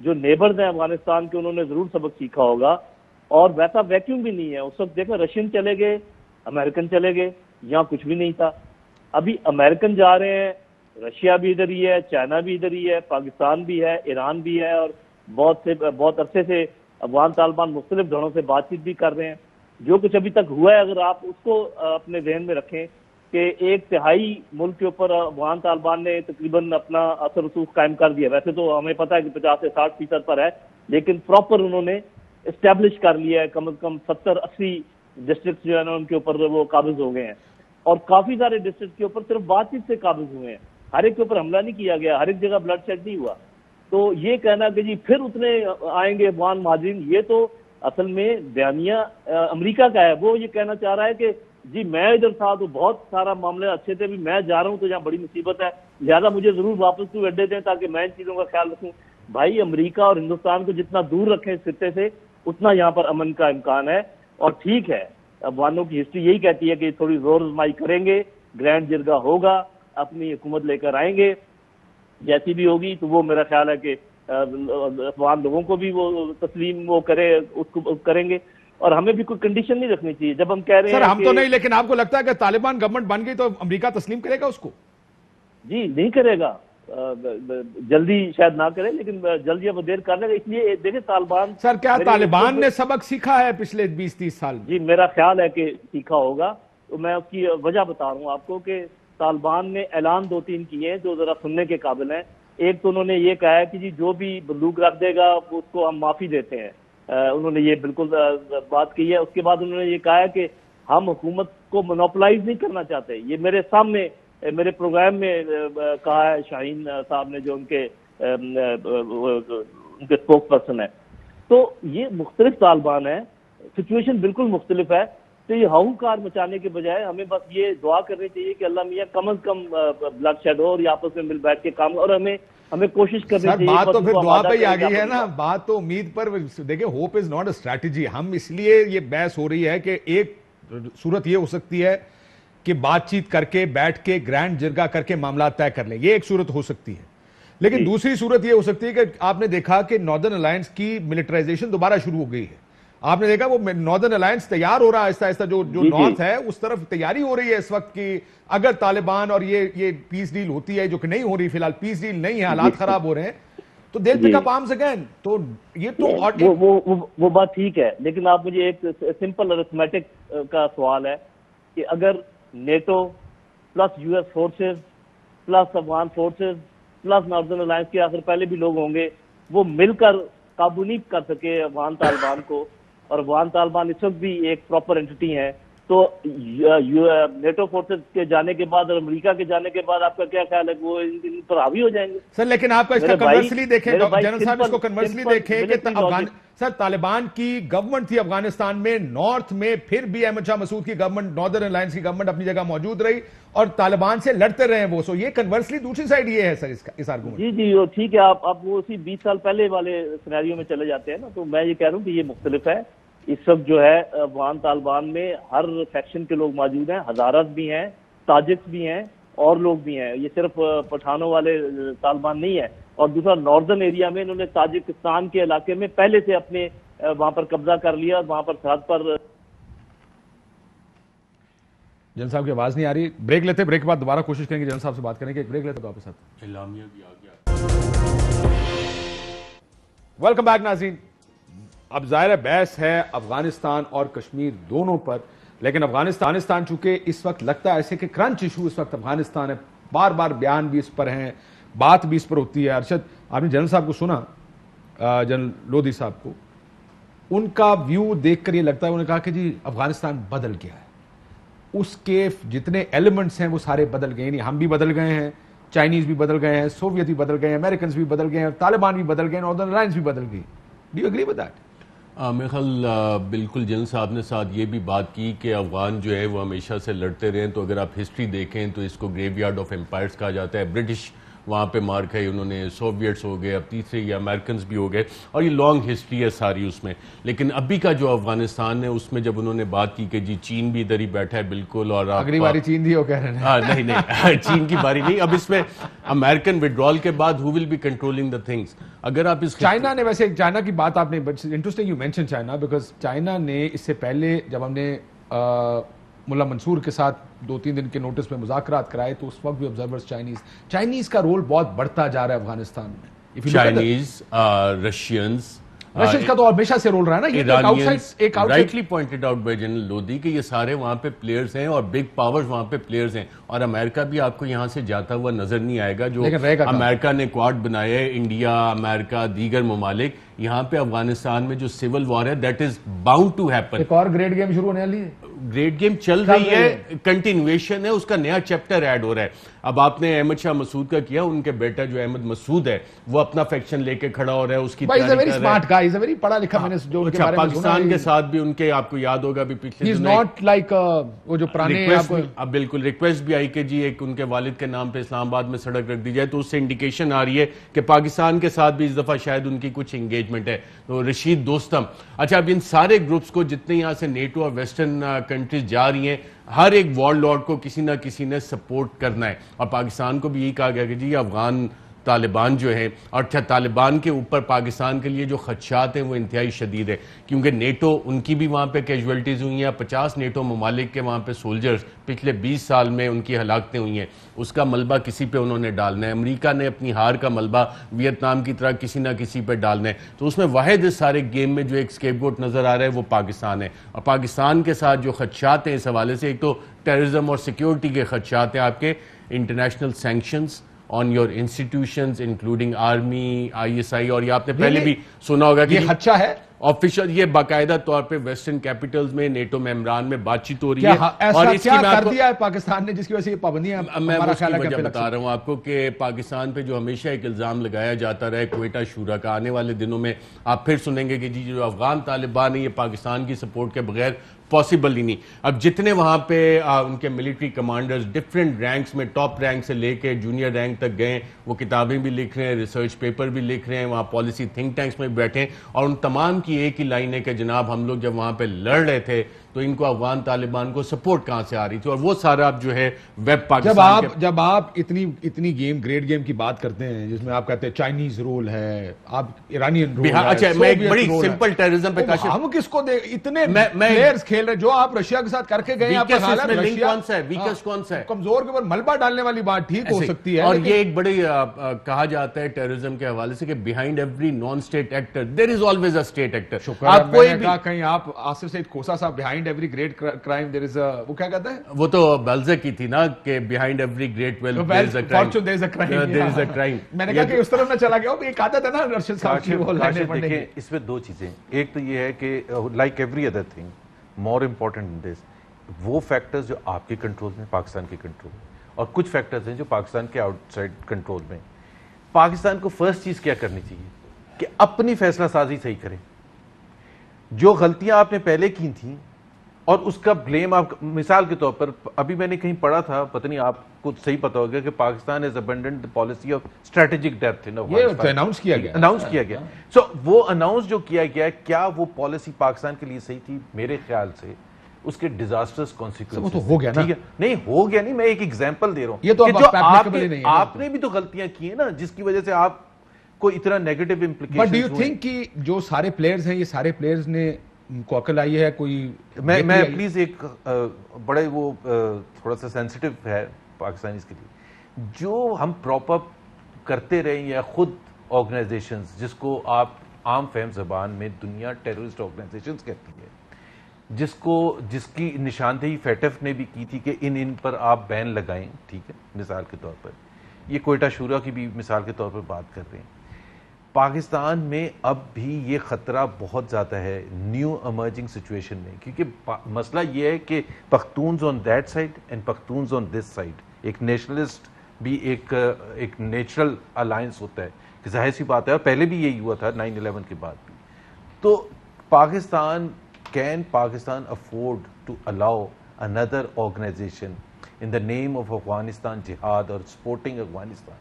جو نیبرز ہیں افغانستان کے انہوں نے ضرور سبق سیکھا ہوگا، اور ویسا ویکیوم بھی نہیں ہے۔ اس وقت دیکھیں رشین چلے گئے، امریکن چلے گئے، یہاں کچھ بھی نہیں تھا۔ ابھی امریکن جا رہے ہیں، رشیا بھی ادھر ہی ہے، چائنا بھی ادھر ہی ہے، پاکستان بھی ہے، ایران بھی ہے، اور بہت عرصے سے افغان طالبان مختلف دھڑوں سے بات چیت بھی کر رہے ہیں۔ جو کچھ ابھی تک ہوا ہے اگر آپ اس کو اپنے ذہن میں رکھیں کہ 1/3 ملک کے اوپر افغان طالبان نے تقریباً اپنا اثر رسوخ قائم کر دیا۔ ویسے تو ہمیں پتہ ہے کہ 50 سے 60% پر ہے، لیکن پراپر انہوں نے اسٹیبلش کر لیا ہے۔ کم از کم 70-80 ڈسٹرکٹ جو ہے نا ان کے اوپر وہ قابض ہو گئے ہیں، اور کافی سارے ڈسٹرکٹ کے اوپر صرف بات چیت سے قابض ہوئے ہیں۔ ہر ایک کے اوپر حملہ نہیں کیا گیا، ہر ایک جگہ بلڈ شیڈ نہیں ہوا۔ تو یہ کہنا کہ جی پھر اتنے آئیں گے افغان مہاجرین، یہ تو اصل میں بیانیہ امریکہ کا ہے۔ وہ یہ کہنا چاہ رہا ہے کہ جی میں ادھر تھا تو بہت سارا معاملے اچھے تھے، بھی میں جا رہا ہوں تو یہاں بڑی مصیبت ہے، لہٰذا مجھے ضرور واپس تو اڈے دیں تاکہ میں ان چیزوں کا خیال رکھوں۔ بھائی امریکہ اور ہندوستان کو جتنا دور رکھیں اس خطے سے اتنا یہاں پر امن کا امکان ہے۔ اور ٹھیک ہے، افغانوں کی ہسٹری یہی کہتی ہے کہ تھوڑی زور آزمائی کریں گے، گرینڈ جرگہ ہوگا، اپنی حکومت لے کر آئیں گے، جیسی بھی ہوگی تو وہ میرا خیال ہے کہ افغان لوگوں کو بھی وہ تسلیم وہ اس کو کریں گے، اور ہمیں بھی کوئی کنڈیشن نہیں رکھنی چاہیے۔ جب ہم کہہ رہے ہیں سر ہم تو نہیں، لیکن آپ کو لگتا ہے کہ طالبان گورنمنٹ بن گئی تو امریکہ تسلیم کرے گا اس کو؟ جی نہیں کرے گا، جلدی شاید نہ کرے، لیکن جلد یا دیر کر لے گا۔ اس لیے دیکھیں طالبان، سر کیا طالبان نے سبق سیکھا ہے پچھلے 20-30 سال میں؟ جی میرا خیال ہے کہ سیکھا ہوگا۔ تو میں اس کی وجہ بتا رہا ہوں آپ کو کہ طالبان نے اعلان 2-3 کیے ہیں جو ذرا سننے کے قابل ہیں۔ ایک تو انہوں نے یہ کہا ہے کہ جی جو بھی بندوق رکھ دے گا اس کو ہم معافی دیتے ہیں، انہوں نے یہ بالکل بات کی ہے۔ اس کے بعد انہوں نے یہ کہا ہے کہ ہم حکومت کو مونوپلائز نہیں کرنا چاہتے۔ یہ میرے سامنے میرے پروگرام میں کہا ہے شاہین صاحب نے، جو ان کے اسپوک پرسن ہے۔ تو یہ مختلف طالبان ہیں، سچویشن بالکل مختلف ہے۔ تو یہ ہاہوکار مچانے کے بجائے ہمیں بس یہ دعا کرنی چاہیے کہ اللہ میاں کم از کم بلڈ شیڈ ہو، اور آپس میں مل بیٹھ کے کام، اور ہمیں کوشش کرنی چاہیے۔ بات تو پھر دعا پہ ہی آ گئی ہے نا، بات تو امید پر۔ دیکھیں hope is not a strategy. ہم اس لیے یہ بحث ہو رہی ہے کہ ایک صورت یہ ہو سکتی ہے کہ بات چیت کر کے بیٹھ کے گرینڈ جرگہ کر کے معاملات طے کر لیں، یہ ایک صورت ہو سکتی ہے۔ لیکن دوسری صورت یہ ہو سکتی ہے کہ آپ نے دیکھا کہ ناردرن الائنس کی ملٹرائزیشن دوبارہ شروع ہو گئی ہے۔ آپ نے دیکھا وہ ناردرن الائنس تیار ہو رہا ہے، آہستہ آہستہ جو نارتھ ہے اس طرف تیاری ہو رہی ہے اس وقت کی اگر طالبان اور یہ پیس ڈیل ہوتی ہے، جو کہ نہیں ہو رہی، فی الحال پیس ڈیل نہیں ہے، حالات خراب ہو رہے ہیں، تو they'll pick up arms again۔ تو یہ تو وہ بات ٹھیک ہے، لیکن آپ مجھے ایک سمپل ارتھمیٹک کا سوال ہے کہ اگر NATO plus U S forces plus Afghan forces plus northern alliance کے آخر پہلے بھی لوگ ہوں گے، وہ مل کر قابو نہیں کر سکے افغان طالبان کو، اور افغان طالبان اس وقت بھی ایک پراپر اینٹی ہیں، تو نیٹو فورسز کے جانے کے بعد اور امریکہ کے جانے کے بعد آپ کا کیا خیال ہے کہ وہ ان پر حاوی ہو جائیں گے؟ سر لیکن آپ کا اس کا کنورسلی دیکھیں جنرل صاحب، اس کو کنورسلی دیکھیں کہ سر طالبان کی گورنمنٹ تھی افغانستان میں، نارتھ میں پھر بھی احمد شاہ مسعود کی گورنمنٹ، ناردرن الائنس کی گورنمنٹ اپنی جگہ موجود رہی اور طالبان سے لڑتے رہے وہ۔ سو یہ کنورسلی دوسری سائیڈ یہ ہے سر اس آرگومنٹ۔ جی ٹھیک ہے، آپ وہ اسی 20 سال پہلے والے سینیریو میں چلے جاتے ہیں نا، تو میں یہ کہہ رہا ہوں کہ یہ مختلف ہے۔ اس وقت جو ہے افغان طالبان میں ہر فیکشن کے لوگ موجود ہیں، ہزارت بھی ہیں، تاجکس بھی ہیں، اور لوگ بھی ہیں، یہ صرف پٹھانوں والے طالبان نہیں ہے۔ اور دوسرا ناردرن ایریا میں انہوں نے تاجکستان کے علاقے میں پہلے سے اپنے وہاں پر قبضہ کر لیا، اور وہاں پر سرحد پر۔ جنرل صاحب کی آواز نہیں آ رہی، بریک لیتے، بریک کے بعد دوبارہ کوشش کریں گے جنرل صاحب سے بات کرنے کی۔ ایک بریک لیتے تو واپس آتے۔ اعلامیہ بھی آ گیا۔ ویلکم بیک ناظرین۔ اب ظاہر ہے بحث ہے افغانستان اور کشمیر دونوں پر، لیکن افغانستان چونکہ اس وقت لگتا ہے ایسے کہ کرنچ ایشو اس وقت افغانستان ہے، بار بار بیان بھی اس پر ہیں، بات بھی اس پر ہوتی ہے۔ ارشد آپ نے جنرل صاحب کو سنا، جنرل لودھی صاحب کو، ان کا ویو دیکھ کر یہ لگتا ہے، انہوں نے کہا کہ جی افغانستان بدل گیا ہے، اس کے جتنے ایلیمنٹس ہیں وہ سارے بدل گئے، یعنی ہم بھی بدل گئے ہیں، چائنیز بھی بدل گئے ہیں، سوویت بھی بدل گئے ہیں، امریکنز بھی بدل گئے ہیں، طالبان بھی بدل گئے ہیں، ناردرن الائنس بھی بدل گئی۔ Do you agree with that? میرے خیال بالکل جنرل صاحب نے ساتھ یہ بھی بات کی کہ افغان جو ہے وہ ہمیشہ سے لڑتے رہے ہیں. تو اگر آپ ہسٹری دیکھیں تو اس کو گریو یارڈ آف امپائرز کہا جاتا ہے. برٹش وہاں پہ مار کھائی انہوں نے, سوویٹس ہو گئے, اب تیسرے یہ امریکنز بھی ہو گئے, اور یہ لانگ ہسٹری ہے ساری اس میں. لیکن ابھی کا جو افغانستان ہے اس میں جب انہوں نے بات کی کہ جی چین بھی ادھر ہی بیٹھا ہے بالکل, اور اگلی باری چین دی ہو کہہ رہے ہیں. نہیں چین کی باری نہیں. اب اس میں امریکن وڈرال کے بعد who will be controlling the things. اگر آپ اس چائنا نے, ویسے چائنا کی بات آپ نے, interesting you mention China, because China نے اس سے پہلے جب ہم نے ملا منصور کے ساتھ 2-3 دن کے نوٹس میں مذاکرات کرائے تو اس وقت بھی آبزرورز چائنیز کا رول بہت بڑھتا جا رہا ہے افغانستان میں. چائنیز, رشینز کا تو ہمیشہ سے رول رہا ہے نا. یہ rightly pointed out by general Lodhi کہ یہ سارے وہاں پہ پلیئرز ہیں اور بگ پاورز وہاں پہ پلیئرز ہیں, اور امریکہ بھی آپ کو یہاں سے جاتا ہوا نظر نہیں آئے گا. جو امریکہ نے کواد بنایا ہے, انڈیا, امریکہ, دیگر ممالک, یہاں پہ افغانستان میں جو سول وار ہے that is bound to happen. ایک اور گریٹ گیم شروع ہونے والی ہے. گریٹ گیم چل رہی ہے, کنٹینویشن ہے, اس کا نیا چیپٹر ایڈ ہو رہا ہے. اب آپ نے احمد شاہ مسعود کا کیا, ان کے بیٹا جو احمد مسعود ہے وہ اپنا فیکشن لے کے کھڑا ہو رہا ہے, اس کی پڑھا لکھا. میں نے جو ان کے بارے میں پاکستان کے ساتھ بھی ان کے, آپ کو یاد ہوگا بھی پچھلے وہ جو پرانے, اب بالکل ریکویسٹ بھی آئی کہ جی ایک ان کے والد کے نام پہ اسلام آباد میں سڑک رکھ دی جائے, تو اس سے انڈیکیشن آ رہی ہے کہ پاکستان کے ساتھ بھی اس دفعہ شاید ان کی کچھ انگیجمنٹ ہے. تو رشید دوستم, اچھا اب ان سارے گروپس کو جتنے یہاں سے نیٹو اور ویسٹرن کنٹریز جا رہی ہیں, ہر ایک وار لارڈ کو کسی نہ کسی نے سپورٹ کرنا ہے. اور پاکستان کو بھی یہی کہا گیا کہ جی افغان طالبان جو ہیں, اور طالبان کے اوپر پاکستان کے لیے جو خدشات ہیں وہ انتہائی شدید ہے, کیونکہ نیٹو ان کی بھی وہاں پہ کیجویلٹیز ہوئی ہیں. 50 نیٹو ممالک کے وہاں پہ سولجرز پچھلے 20 سال میں ان کی ہلاکتیں ہوئی ہیں, اس کا ملبہ کسی پہ انہوں نے ڈالنا ہے. امریکہ نے اپنی ہار کا ملبہ ویتنام کی طرح کسی نہ کسی پہ ڈالنا ہے. تو اس میں واحد اس سارے گیم میں جو ایک اسکیپ گوٹ نظر آ رہا ہے وہ پاکستان ہے. اور پاکستان کے ساتھ جو خدشات ہیں اس حوالے سے, ایک تو ٹیررزم اور سیکیورٹی کے خدشات ہیں, آپ کے international sanctions on your institutions including army, ISI, اور یہ آپ نے پہلے بھی سنا ہوگا کہ یہ خدشہ ہے آفیشل, یہ باقاعدہ طور پہ ویسٹرن کیپٹلز میں نیٹو ممبران میں بات چیت ہو رہی ہے. اور اس کی کر دیا ہے پاکستان نے جس کی وجہ سے یہ پابندیاں, میں اس کی وجہ بتا رہا ہوں آپ کو کہ پاکستان پہ جو ہمیشہ ایک الزام لگایا جاتا رہا ہے کوئٹہ شورا کا, آنے والے دنوں میں آپ پھر سنیں گے کہ جی جو افغان طالبان ہیں یہ پاکستان کی سپورٹ کے بغیر پاسبل ہی نہیں. اب جتنے وہاں پہ ان کے ملٹری کمانڈرز ڈفرینٹ رینکس میں, ٹاپ رینک سے لے کے جونیئر رینک تک گئے, وہ کتابیں بھی لکھ رہے ہیں, ریسرچ پیپر بھی لکھ رہے ہیں, وہاں پالیسی تھنک ٹینکس میں بیٹھے ہیں, اور ان تمام کی ایک ہی لائن ہے کہ جناب ہم لوگ جب وہاں پہ لڑ رہے تھے تو ان کو افغان طالبان کو سپورٹ کہاں سے آ رہی تھی. اور وہ سارا اب جو ہے ویب پاکستان جب آپ اتنی گیم, گریٹ گیم کی بات کرتے ہیں جس میں آپ کہتے ہیں چائنیز رول ہے, آپ ایرانین رول ہے, اچھا میں ایک بڑی سمپل ٹیررزم پہ کاشف, ہم کس کو اتنے پلیئرز کھیل رہے جو آپ رشیا کے ساتھ کر کے گئے, آپ کا خیال ہے رشیا ویکسٹ کون سا ہے, کمزور کے اوپر ملبہ ڈالنے والی بات ٹھیک ہو سکتی ہے. اور یہ ایک بڑی کہا جاتا ہے ٹیررزم کے حوالے سے کہ behind every non state actor there is always a state actor. آپ کوئی بھی کہیں آپ آصف سعید کھوسا صاحب بیہائنڈ ایوری گریٹ کرائم دیر از وہ کیا کہتا ہے, وہ تو بیلزیک کی تھی نا کہ behind every great wealth there is a crime. میں نے کہا کہ اس طرف نہ چلا گیا, ایک عادت ہے نا ارشد صاحب کی وہ لانے پڑنے کی. اس میں دو چیزیں, ایک تو یہ ہے کہ like every other thing more important than this, وہ فیکٹرز جو آپ کے کنٹرول میں, پاکستان کے کنٹرول میں, اور کچھ فیکٹرز ہیں جو پاکستان کے آؤٹ سائڈ کنٹرول میں. پاکستان کو فرسٹ چیز کیا کرنی چاہیے کہ اپنی فیصلہ سازی صحیح کریں. جو غلطیاں آپ نے پہلے کی تھیں اور اس کا بلیم آپ, مثال کے طور پر ابھی میں نے کہیں پڑھا تھا, پتہ نہیں آپ کو صحیح پتا ہوگا کہ Pakistan has abandoned the policy of strategic depth in Afghanistan. یہ اناؤنس کیا گیا. سو وہ اناؤنس جو کیا گیا, کیا وہ پالیسی پاکستان کے لیے صحیح تھی؟ میرے خیال سے اس کے ڈیزاسٹرز کانسیکوینسز تو ہو گیا نا. نہیں ہو گیا نہیں, میں ایک ایگزامپل دے رہا ہوں. یہ تو آپ نے بھی تو غلطیاں کی ہیں نا جس کی وجہ سے آپ کو اتنا negative implication. But do you think کہ جو سارے پلیئرز ہیں, یہ سارے پلیئرز نے کو عقل آئی ہے کوئی؟ میں پلیز ایک بڑے وہ تھوڑا سا سینسٹیو ہے پاکستانیز کے لیے, جو ہم پراپ اپ کرتے رہے یا خود آرگنائزیشنز جس کو آپ عام فہم زبان میں دنیا ٹیررسٹ آرگنائزیشنز کہتی ہے, جس کی نشاندہی فیٹف نے بھی کی تھی کہ ان پر آپ بین لگائیں, ٹھیک ہے, مثال کے طور پر یہ کوئٹہ شورا کی بھی مثال کے طور پر بات کر رہے ہیں. پاکستان میں اب بھی یہ خطرہ بہت زیادہ ہے نیو ایمرجنگ سچویشن میں, کیونکہ مسئلہ یہ ہے کہ Pakhtuns on that side and Pakhtuns on this side, ایک نیشنلسٹ بھی ایک نیچرل الائنس ہوتا ہے کہ ظاہر سی بات ہے, اور پہلے بھی یہی ہوا تھا 9/11 کے بعد بھی. تو Pakistan, can Pakistan afford to allow another organization in the name of Afghanistan jihad or supporting Afghanistan?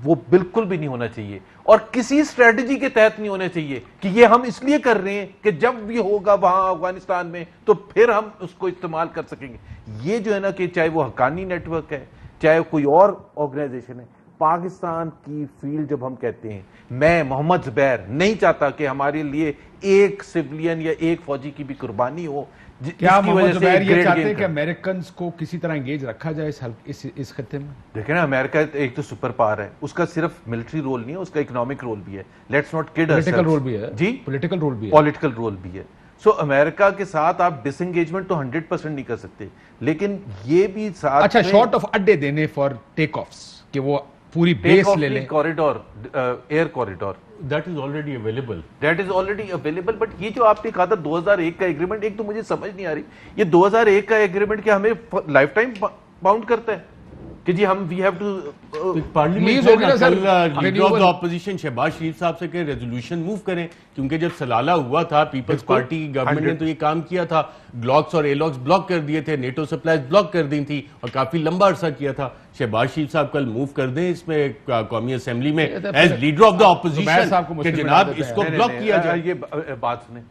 وہ بالکل بھی نہیں ہونا چاہیے اور کسی اسٹریٹجی کے تحت نہیں ہونا چاہیے کہ یہ ہم اس لیے کر رہے ہیں کہ جب بھی ہوگا وہاں افغانستان میں تو پھر ہم اس کو استعمال کر سکیں گے. یہ جو ہے نا کہ چاہے وہ حقانی نیٹ ورک ہے چاہے کوئی اور آرگنائزیشن ہے, پاکستان کی فیلڈ جب ہم کہتے ہیں, میں محمد زبیر نہیں چاہتا کہ ہمارے لیے ایک سویلین یا ایک فوجی کی بھی قربانی ہو. کیا محمد زبیر یہ چاہتے ہیں کہ امریکنز کو کسی طرح انگیج رکھا جائے اس خطے میں؟ دیکھیں نا, امریکہ ایک تو سپر پاور ہے, اس کا صرف ملٹری رول نہیں ہے, اس کا اکنامک رول بھی ہے. Let's not kid political role بھی ہے. جی پولیٹیکل رول بھی ہے. پولیٹیکل رول بھی ہے. سو امریکہ کے ساتھ آپ ڈس انگیجمنٹ تو 100% نہیں کر سکتے, لیکن یہ بھی ساتھ اچھا شارٹ آف اڈے دینے فار ٹیک آفس کہ وہ پوری بیس لے لیں. Corridor, air corridor, That is already available. That is already available. But یہ جو آپ نے کہا تھا 2001 کا ایگریمنٹ, ایک تو مجھے سمجھ نہیں آ رہی, یہ 2001 کا ایگریمنٹ کیا ہمیں لائف ٹائم باؤنڈ کرتا ہے کہ جی ہم we have to parliament leader of the opposition Shehbaz Sharif sahab سے کہ ریزولوشن موو کریں, کیونکہ جب سلالہ ہوا تھا پیپلز پارٹی گورنمنٹ نے تو یہ کام کیا تھا, گلاکس اور ایلاکس بلاک کر دیے تھے, نیٹو سپلائز بلاک کر دی تھی اور کافی لمبا عرصہ کیا تھا. شہباز شریف صاحب کل موو کر دیں اس میں قومی اسمبلی میں as leader of the opposition کہ جناب اس کو بلاک کیا جائے. یہ بات سنیں,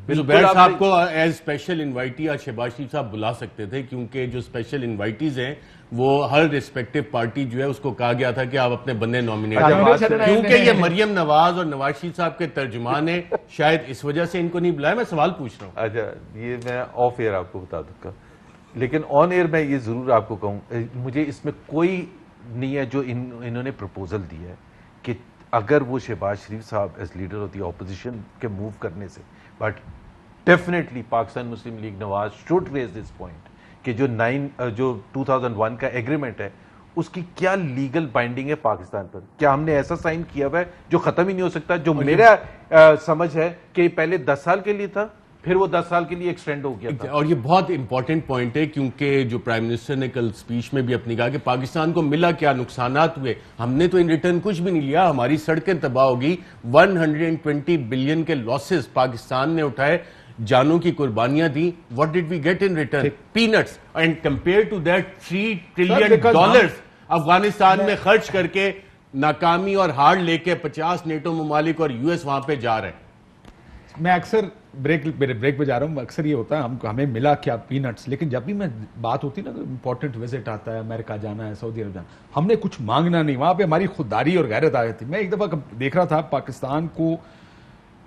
زبیر صاحب کو ایز اسپیشل انوائٹی آج شہباز شریف صاحب بلا سکتے تھے, کیونکہ جو اسپیشل انوائٹیز ہیں وہ ہر ریسپیکٹیو پارٹی جو ہے اس کو کہا گیا تھا کہ آپ اپنے بندے نامینیٹ کریں, کیونکہ یہ مریم نواز اور نواز شریف صاحب کے ترجمان ہیں, شاید اس وجہ سے ان کو نہیں بلایا. میں سوال پوچھ رہا ہوں. اچھا یہ میں آف ایئر آپ کو بتا دوں گا, لیکن آن ایئر میں یہ ضرور آپ کو کہوں, مجھے اس میں کوئی نہیں ہے جو انہوں نے پروپوزل دیا ہے کہ اگر وہ شہباز شریف صاحب as leader of the opposition کے موو کرنے سے, but definitely Pakistan Muslim league Nawaz should raise this point کہ جو 2001 کا ایگریمنٹ ہے اس کی کیا لیگل بائنڈنگ ہے پاکستان پر. کیا ہم نے ایسا سائن کیا ہوا ہے جو ختم ہی نہیں ہو سکتا, جو میرا سمجھ ہے کہ پہلے 10 سال کے لیے تھا پھر وہ 10 سال کے لیے ایکسٹینڈ ہو گیا تھا. اور یہ بہت امپورٹنٹ پوائنٹ ہے, کیونکہ جو پرائم منسٹر نے کل سپیچ میں بھی اپنی کہا کہ پاکستان کو ملا کیا, نقصانات ہوئے, ہم نے تو ان ریٹرن کچھ بھی نہیں لیا, ہماری سڑکیں تباہ ہوگی, 120 بلین کے لاسز پاکستان نے اٹھائے, جانوں کی قربانیاں دی. What did we get in return? Peanuts. And compared to that $3 trillion Afghanistan میں خرچ کر کے ناکامی اور ہار لے کے 50 نیٹو ممالک اور US وہاں پہ جا رہے ہیں. میں اکثر بریک پہ جا رہا ہوں, اکثر یہ ہوتا ہے ہمیں ملا کیا پینٹس, لیکن جب بھی میں بات ہوتی نا امپورٹنٹ وزٹ آتا ہے, امریکہ جانا ہے, سعودی عرب جانا, ہم نے کچھ مانگنا نہیں, وہاں پہ ہماری خودداری اور غیرت آ جاتی. میں ایک دفعہ دیکھ رہا تھا پاکستان کو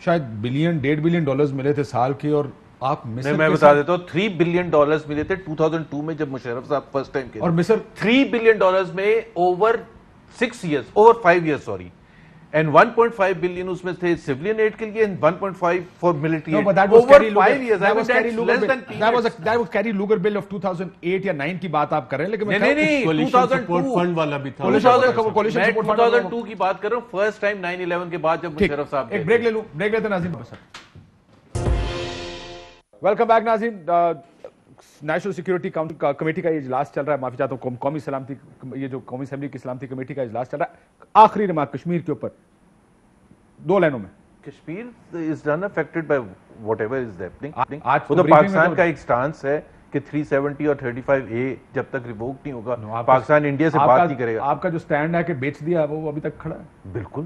شاید $1.5 بلین ملے تھے سال کے, اور آپ مصر میں بتا دیتا ہوں $3 بلین ملے تھے 2002 میں جب مشرف صاحب فرسٹ ٹائم کے, اور مصر $3 بلین میں over 5 years sorry, and 1.5 billion اس میں تھے civilian aid کے لیے, and 1.5 for military aid. No, but that was over Kerry 5 years. That was Kerry Lugar bill. That was Kerry Lugar bill of 2008 یا 9 کی بات آپ کر رہے ہیں, لیکن نہیں 2002 فنڈ والا بھی تھا. 2002 کی بات کر رہا ہوں, فرسٹ ٹائم 9/11 کے بعد جب مشرف صاحب. ایک بریک لے لوں, بریک لیتے ہیں ناظرین. ویلکم بیک ناظرین. نیشنل سیکیورٹی کمیٹی کا یہ اجلاس چل رہا ہے, معافی چاہتا ہوں, قومی سلامتی, یہ جو قومی اسمبلی کی سلامتی کمیٹی کا اجلاس چل رہا ہے. آخری ریمارک کشمیر کے اوپر 2 لائنوں میں. Kashmir is not affected by whatever is happening. آج وہ تو پاکستان کا ایک سٹانس ہے کہ 370 اور 35A جب تک ریووک نہیں ہوگا پاکستان انڈیا سے بات نہیں کرے گا. آپ کا جو سٹینڈ ہے کہ بیچ دیا وہ ابھی تک کھڑا ہے؟ بالکل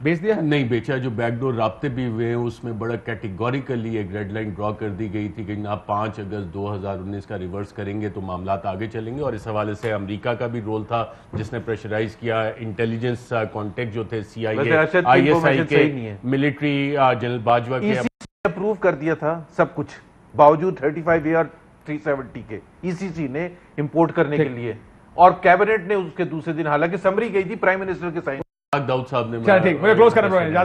بیچ دیا نہیں بیچا. جو بیک ڈور رابطے بھی ہوئے ہیں اس میں بڑا کیٹیگوریکلی ایک ریڈ لائن ڈرا کر دی گئی تھی کہ آپ 5 اگست 2019 کا ریورس کریں گے تو معاملات آگے چلیں گے, اور اس حوالے سے امریکہ کا بھی رول تھا جس نے پریشرائز کیا. انٹیلیجنس کانٹیکٹ جو تھے CIA کے ملٹری جنرل باجوہ کے اپروو کر دیا تھا سب کچھ, باوجود 35A اور 370 کے ECC نے امپورٹ کرنے کے لیے, اور کیبنٹ نے اس کے دوسرے دن, حالانکہ سمری گئی تھی پرائم منسٹر کے سائن. داؤد صاحب نے مجھے کلوز کرنا پڑے گا.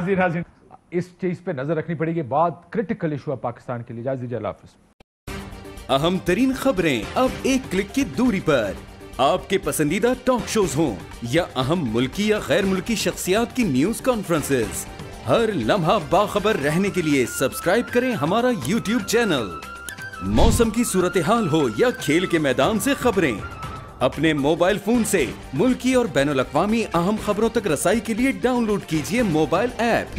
اس چیز پہ نظر رکھنی پڑے گی, بہت کریٹیکل ایشو ہے پاکستان کے لیے. اجازت دیجیے, اللہ حافظ. اہم ترین خبریں اب ایک کلک کی دوری پر. آپ کے پسندیدہ ٹاک شوز ہوں یا اہم ملکی یا غیر ملکی شخصیات کی نیوز کانفرنسز, ہر لمحہ باخبر رہنے کے لیے سبسکرائب کریں ہمارا YouTube چینل. موسم کی صورتحال ہو یا کھیل کے میدان سے خبریں, اپنے موبائل فون سے ملکی اور بین الاقوامی اہم خبروں تک رسائی کے لیے ڈاؤن لوڈ کیجیے موبائل ایپ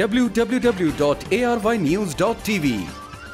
www.arYnews.tv।